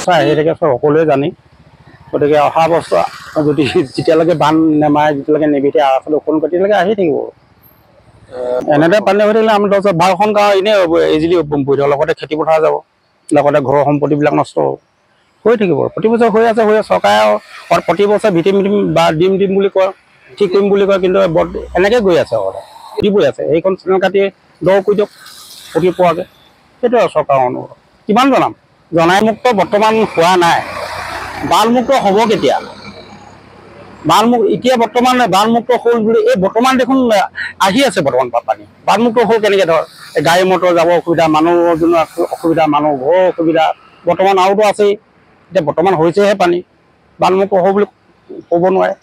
বছৰ আহি থাকে সকলোৱে জানি গতিকে অহা বছৰ যদি যেতিয়ালৈকে বান নেমাৰে যেতিয়ালৈকে নিবিতে আচলতে ওখোন তেতিয়ালৈকে আহি থাকিব এনেদৰে পানী হৈ থাকিলে আমি 10-12খন গাঁও এনেই ইজিলি বৈ দিব লগতে খেতি পথাৰ যাব লগতে ঘৰৰ সম্পত্তিবিলাক নষ্ট হ'ব হৈ থাকিব প্ৰতি বছৰ হৈ আছে চৰকাৰে প্ৰতি বছৰ ভিটিম বা দিম বুলি কয় ঠিক কৰিম বুলি কয় কিন্তু এনেকৈ গৈ আছে দিবই আছে এইখন চেনেল কাটি দ কৰি দিয়ক প্ৰতি পোৱাকৈ সেইটো আৰু চৰকাৰৰ অনুৰোধ কিমান জনাইমুক্ত বৰ্তমান হোৱা নাই বানমুক্ত হ'ব কেতিয়া এতিয়া বৰ্তমান বানমুক্ত হ'ল বুলি এই বৰ্তমান দেখোন আহি আছে বৰ্তমান পানী বানমুক্ত হ'ল কেনেকৈ ধৰ গাড়ী মটৰ যাব অসুবিধা মানুহৰ জন্য অসুবিধা মানুহ ঘৰৰ অসুবিধা বৰ্তমান আৰুতো আছেই এতিয়া বৰ্তমান হৈছেহে পানী বানমুক্ত হ'ব বুলি ক'ব নোৱাৰে